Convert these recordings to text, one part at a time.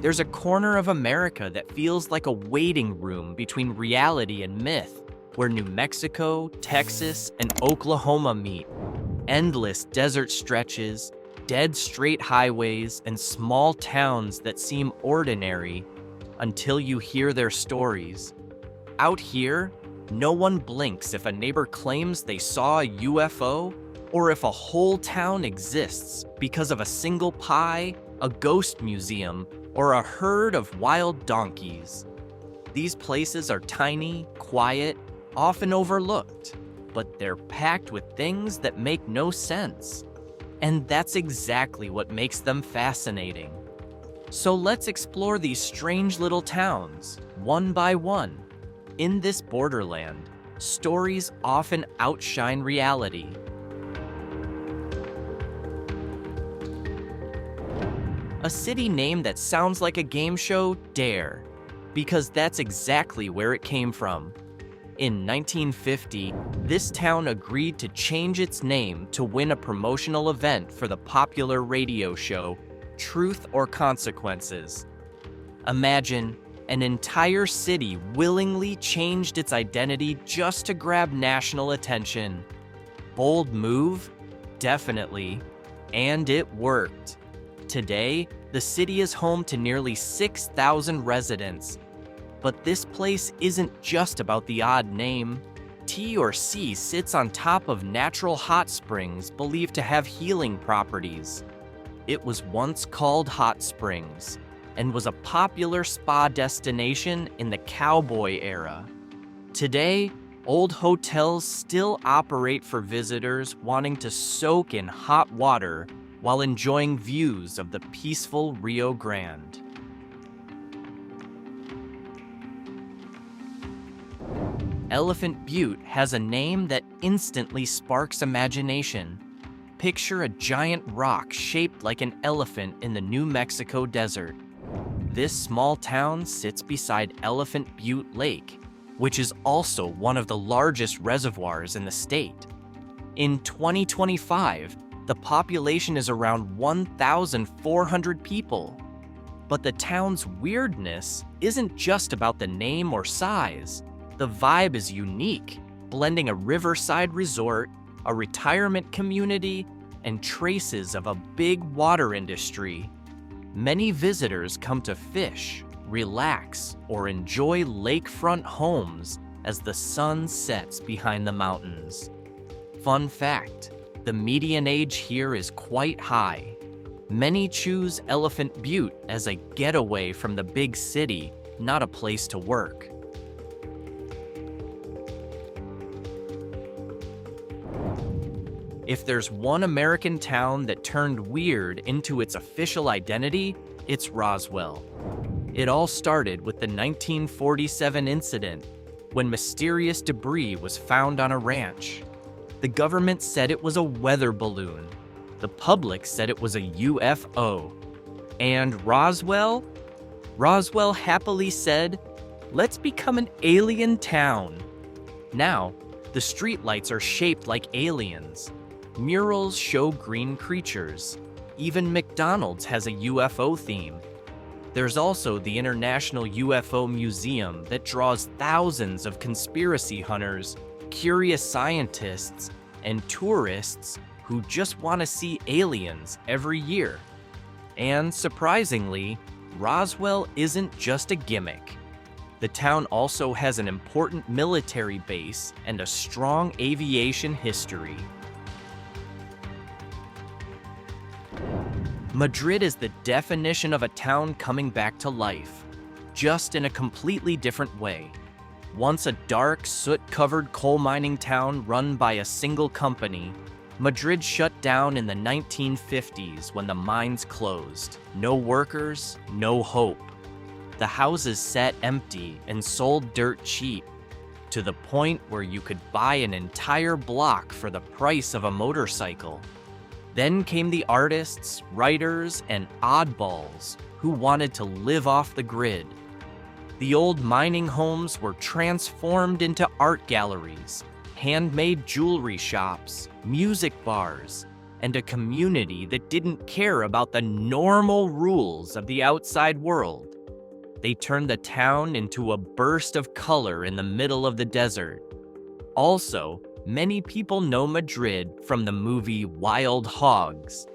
There's a corner of America that feels like a waiting room between reality and myth, where New Mexico, Texas, and Oklahoma meet. Endless desert stretches, dead straight highways, and small towns that seem ordinary until you hear their stories. Out here, no one blinks if a neighbor claims they saw a UFO or if a whole town exists because of a single pie, a ghost museum, or a herd of wild donkeys. These places are tiny, quiet, often overlooked, but they're packed with things that make no sense. And that's exactly what makes them fascinating. So let's explore these strange little towns, one by one. In this borderland, stories often outshine reality. A city name that sounds like a game show, Dare, because that's exactly where it came from. In 1950, this town agreed to change its name to win a promotional event for the popular radio show, Truth or Consequences. Imagine, an entire city willingly changed its identity just to grab national attention. Bold move? Definitely. And it worked. Today, the city is home to nearly 6,000 residents. But this place isn't just about the odd name. T sits on top of natural hot springs believed to have healing properties. It was once called Hot Springs and was a popular spa destination in the cowboy era. Today, old hotels still operate for visitors wanting to soak in hot water while enjoying views of the peaceful Rio Grande. Elephant Butte has a name that instantly sparks imagination. Picture a giant rock shaped like an elephant in the New Mexico desert. This small town sits beside Elephant Butte Lake, which is also one of the largest reservoirs in the state. In 2025, the population is around 1,400 people. But the town's weirdness isn't just about the name or size. The vibe is unique, blending a riverside resort, a retirement community, and traces of a big water industry. Many visitors come to fish, relax, or enjoy lakefront homes as the sun sets behind the mountains. Fun fact, the median age here is quite high. Many choose Elephant Butte as a getaway from the big city, not a place to work. If there's one American town that turned weird into its official identity, it's Roswell. It all started with the 1947 incident when mysterious debris was found on a ranch. The government said it was a weather balloon. The public said it was a UFO. And Roswell? Roswell happily said, "Let's become an alien town." Now, the streetlights are shaped like aliens. Murals show green creatures. Even McDonald's has a UFO theme. There's also the International UFO Museum that draws thousands of conspiracy hunters, curious scientists, and tourists who just want to see aliens every year. And surprisingly, Roswell isn't just a gimmick. The town also has an important military base and a strong aviation history. Madrid is the definition of a town coming back to life, just in a completely different way. Once a dark, soot-covered coal mining town run by a single company, Madrid shut down in the 1950s when the mines closed. No workers, no hope. The houses sat empty and sold dirt cheap, to the point where you could buy an entire block for the price of a motorcycle. Then came the artists, writers, and oddballs who wanted to live off the grid. The old mining homes were transformed into art galleries, handmade jewelry shops, music bars, and a community that didn't care about the normal rules of the outside world. They turned the town into a burst of color in the middle of the desert. Also, many people know Madrid from the movie Wild Hogs.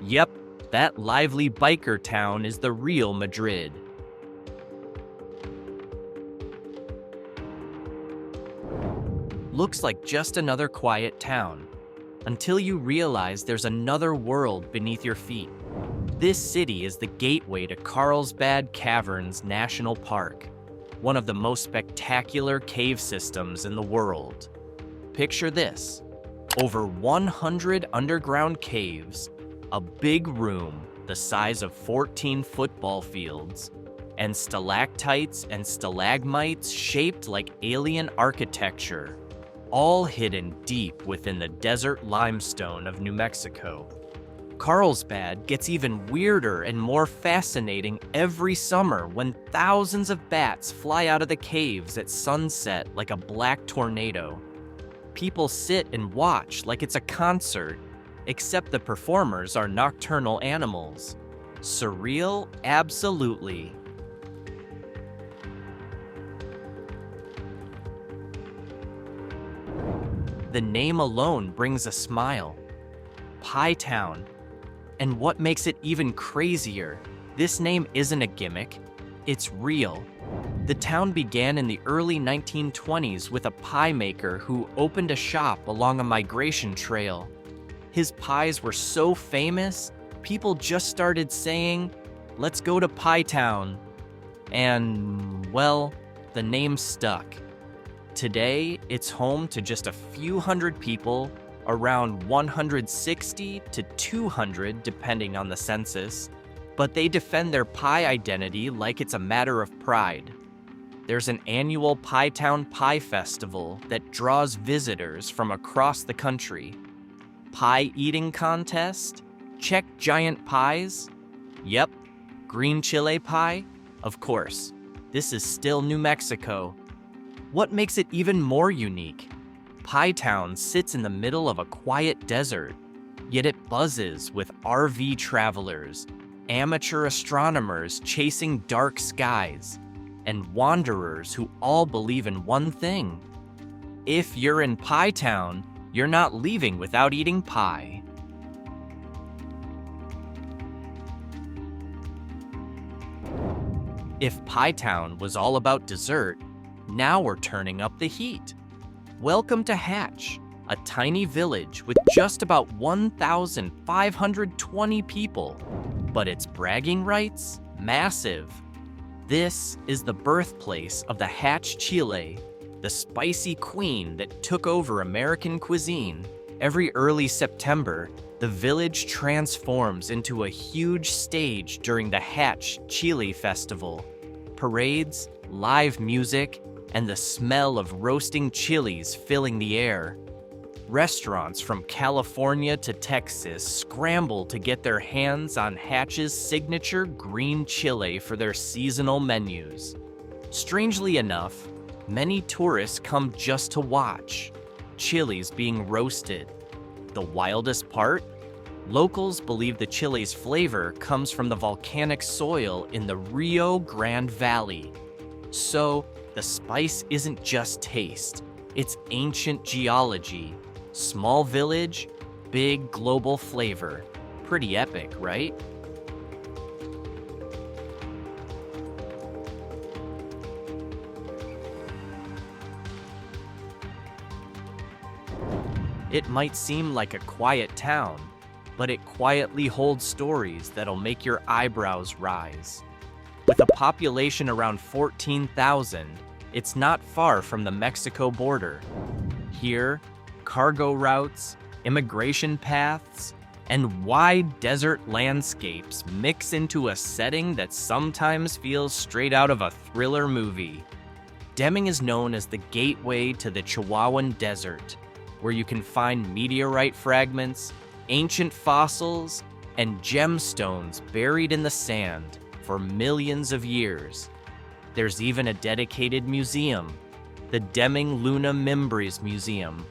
Yep, that lively biker town is the real Madrid. Looks like just another quiet town, until you realize there's another world beneath your feet. This city is the gateway to Carlsbad Caverns National Park, one of the most spectacular cave systems in the world. Picture this: over 100 underground caves, a big room the size of 14 football fields, and stalactites and stalagmites shaped like alien architecture, all hidden deep within the desert limestone of New Mexico. Carlsbad gets even weirder and more fascinating every summer when thousands of bats fly out of the caves at sunset like a black tornado. People sit and watch like it's a concert, except the performers are nocturnal animals. Surreal? Absolutely. The name alone brings a smile. Pie Town. And what makes it even crazier, this name isn't a gimmick, it's real. The town began in the early 1920s with a pie maker who opened a shop along a migration trail. His pies were so famous, people just started saying, "Let's go to Pie Town." And, well, the name stuck. Today, it's home to just a few hundred people, around 160 to 200 depending on the census, but they defend their pie identity like it's a matter of pride. There's an annual Pie Town Pie Festival that draws visitors from across the country. Pie eating contest? Check giant pies? Yep. Green chile pie? Of course. This is still New Mexico. What makes it even more unique? Pie Town sits in the middle of a quiet desert, yet it buzzes with RV travelers, amateur astronomers chasing dark skies, and wanderers who all believe in one thing. If you're in Pie Town, you're not leaving without eating pie. If Pie Town was all about dessert, now we're turning up the heat. Welcome to Hatch, a tiny village with just about 1,520 people. But its bragging rights? Massive. This is the birthplace of the Hatch chile, the spicy queen that took over American cuisine. Every early September, the village transforms into a huge stage during the Hatch Chile Festival. Parades, live music, and the smell of roasting chilies filling the air. Restaurants from California to Texas scramble to get their hands on Hatch's signature green chile for their seasonal menus. Strangely enough, many tourists come just to watch chilies being roasted. The wildest part? Locals believe the chili's flavor comes from the volcanic soil in the Rio Grande Valley. So, the spice isn't just taste, it's ancient geology. Small village, big global flavor. Pretty epic, right? It might seem like a quiet town, but it quietly holds stories that'll make your eyebrows rise. With a population around 14,000, it's not far from the Mexico border. Here, cargo routes, immigration paths, and wide desert landscapes mix into a setting that sometimes feels straight out of a thriller movie. Deming is known as the gateway to the Chihuahuan Desert, where you can find meteorite fragments, ancient fossils, and gemstones buried in the sand for millions of years. There's even a dedicated museum, the Deming Luna Mimbres Museum,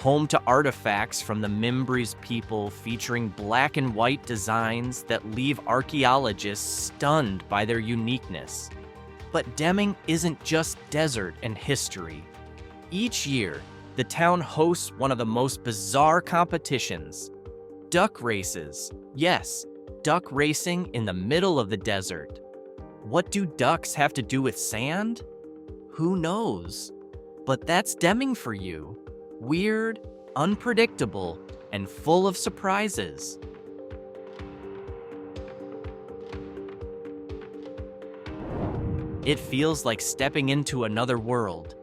home to artifacts from the Mimbres people featuring black and white designs that leave archaeologists stunned by their uniqueness. But Deming isn't just desert and history. Each year, the town hosts one of the most bizarre competitions. Duck races. Yes, duck racing in the middle of the desert. What do ducks have to do with sand? Who knows? But that's Deming for you. Weird, unpredictable, and full of surprises. It feels like stepping into another world,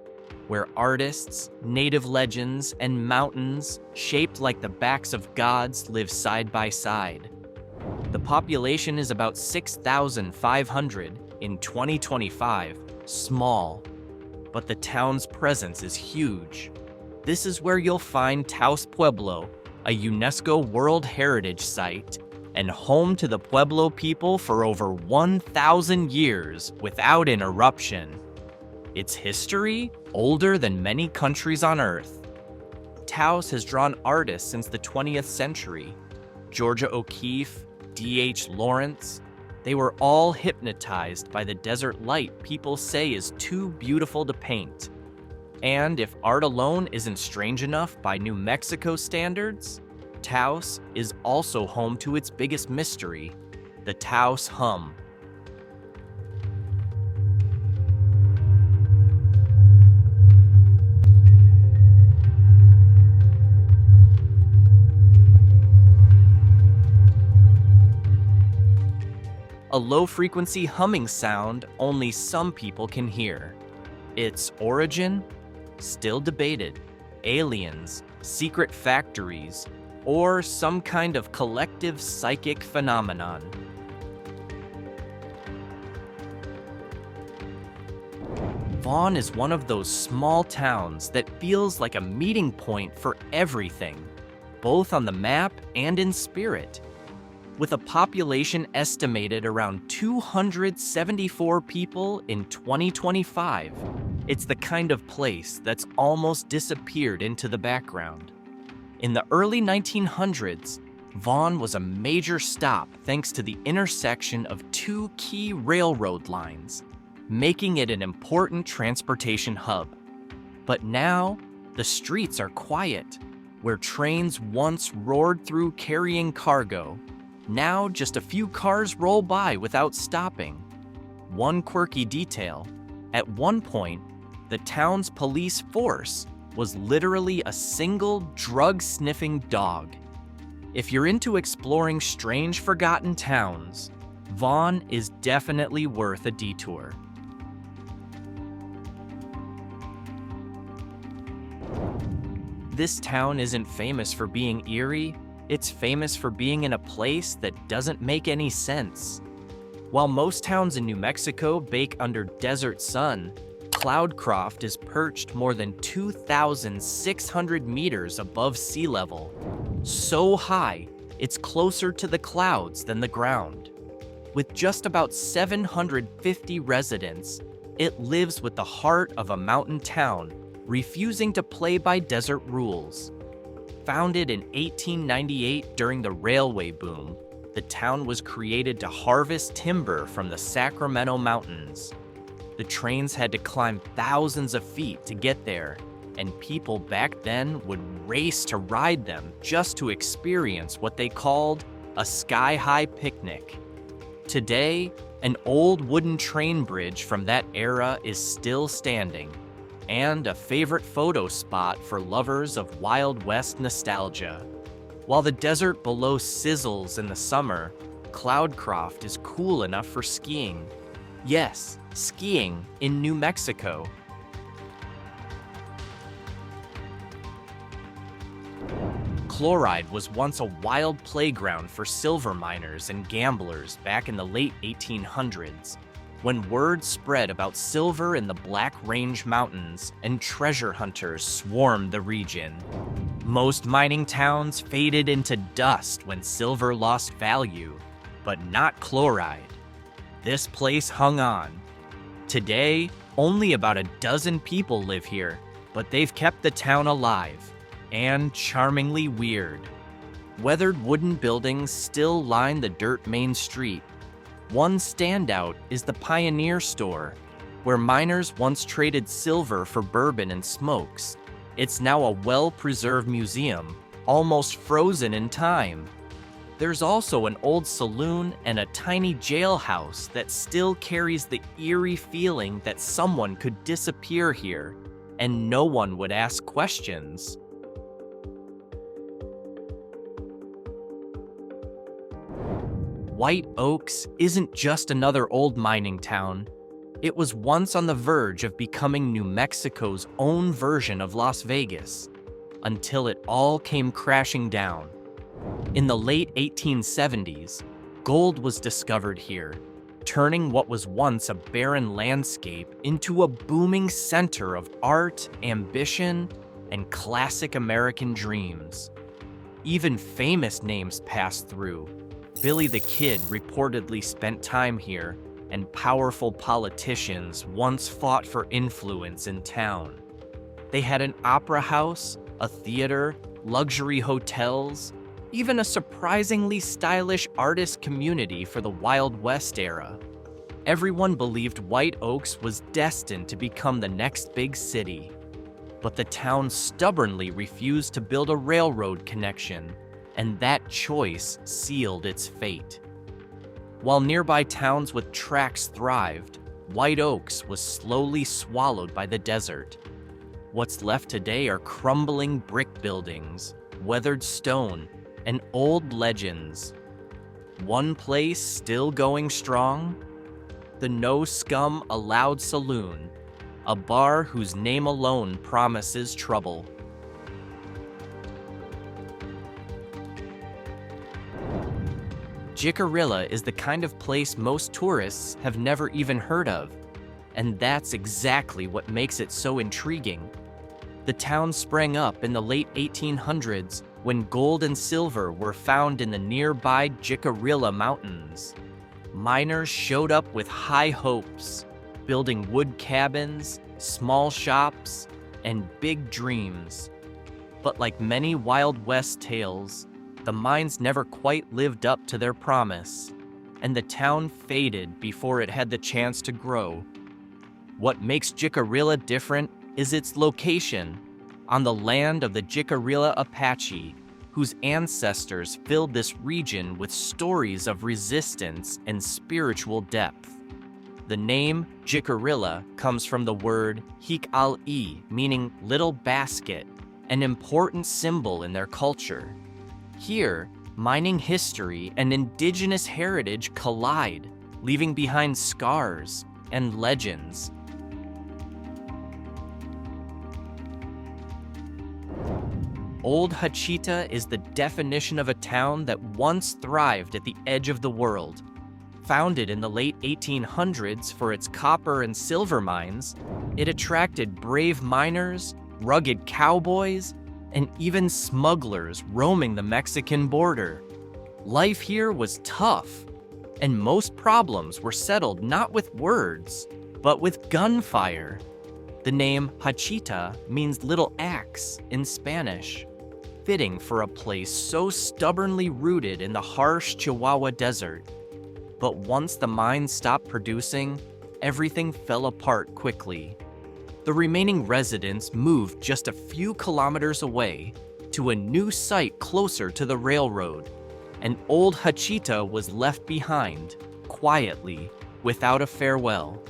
where artists, native legends, and mountains shaped like the backs of gods live side by side. The population is about 6,500 in 2025, small, but the town's presence is huge. This is where you'll find Taos Pueblo, a UNESCO World Heritage Site, and home to the Pueblo people for over 1,000 years without interruption. Its history, older than many countries on Earth. Taos has drawn artists since the 20th century. Georgia O'Keeffe, D.H. Lawrence, they were all hypnotized by the desert light people say is too beautiful to paint. And if art alone isn't strange enough by New Mexico standards, Taos is also home to its biggest mystery, the Taos hum. A low-frequency humming sound only some people can hear. Its origin? Still debated. Aliens, secret factories, or some kind of collective psychic phenomenon. Vaughn is one of those small towns that feels like a meeting point for everything, both on the map and in spirit. With a population estimated around 274 people in 2025, it's the kind of place that's almost disappeared into the background. In the early 1900s, Vaughn was a major stop thanks to the intersection of two key railroad lines, making it an important transportation hub. But now, the streets are quiet. Where trains once roared through carrying cargo, now just a few cars roll by without stopping. One quirky detail, at one point, the town's police force was literally a single drug-sniffing dog. If you're into exploring strange forgotten towns, Vaughn is definitely worth a detour. This town isn't famous for being eerie, it's famous for being in a place that doesn't make any sense. While most towns in New Mexico bake under desert sun, Cloudcroft is perched more than 2,600 meters above sea level. So high, it's closer to the clouds than the ground. With just about 750 residents, it lives with the heart of a mountain town, refusing to play by desert rules. Founded in 1898 during the railway boom, the town was created to harvest timber from the Sacramento Mountains. The trains had to climb thousands of feet to get there, and people back then would race to ride them just to experience what they called a sky-high picnic. Today, an old wooden train bridge from that era is still standing, and a favorite photo spot for lovers of Wild West nostalgia. While the desert below sizzles in the summer, Cloudcroft is cool enough for skiing. Yes, skiing in New Mexico. Chloride was once a wild playground for silver miners and gamblers back in the late 1800s, when word spread about silver in the Black Range Mountains and treasure hunters swarmed the region. Most mining towns faded into dust when silver lost value, but not Chloride. This place hung on. Today, only about a dozen people live here, but they've kept the town alive. and charmingly weird. Weathered wooden buildings still line the dirt main street. One standout is the Pioneer Store, where miners once traded silver for bourbon and smokes. It's now a well-preserved museum, almost frozen in time. There's also an old saloon and a tiny jailhouse that still carries the eerie feeling that someone could disappear here, and no one would ask questions. White Oaks isn't just another old mining town. It was once on the verge of becoming New Mexico's own version of Las Vegas, until it all came crashing down. In the late 1870s, gold was discovered here, turning what was once a barren landscape into a booming center of art, ambition, and classic American dreams. Even famous names passed through. Billy the Kid reportedly spent time here, and powerful politicians once fought for influence in town. They had an opera house, a theater, luxury hotels, even a surprisingly stylish artist community for the Wild West era. Everyone believed White Oaks was destined to become the next big city, but the town stubbornly refused to build a railroad connection, and that choice sealed its fate. While nearby towns with tracks thrived, White Oaks was slowly swallowed by the desert. What's left today are crumbling brick buildings, weathered stone, and old legends. One place still going strong? The No Scum Allowed Saloon, a bar whose name alone promises trouble. Jicarilla is the kind of place most tourists have never even heard of, and that's exactly what makes it so intriguing. The town sprang up in the late 1800s when gold and silver were found in the nearby Jicarilla Mountains. Miners showed up with high hopes, building wood cabins, small shops, and big dreams. But like many Wild West tales, the mines never quite lived up to their promise, and the town faded before it had the chance to grow. What makes Jicarilla different is its location, on the land of the Jicarilla Apache, whose ancestors filled this region with stories of resistance and spiritual depth. The name Jicarilla comes from the word hik-al-i, meaning little basket, an important symbol in their culture. Here, mining history and indigenous heritage collide, leaving behind scars and legends. Old Hachita is the definition of a town that once thrived at the edge of the world. Founded in the late 1800s for its copper and silver mines, it attracted brave miners, rugged cowboys, and even smugglers roaming the Mexican border. Life here was tough, and most problems were settled not with words, but with gunfire. The name Hachita means little axe in Spanish, fitting for a place so stubbornly rooted in the harsh Chihuahua desert. But once the mines stopped producing, everything fell apart quickly. The remaining residents moved just a few kilometers away to a new site closer to the railroad, and old Hachita was left behind, quietly, without a farewell.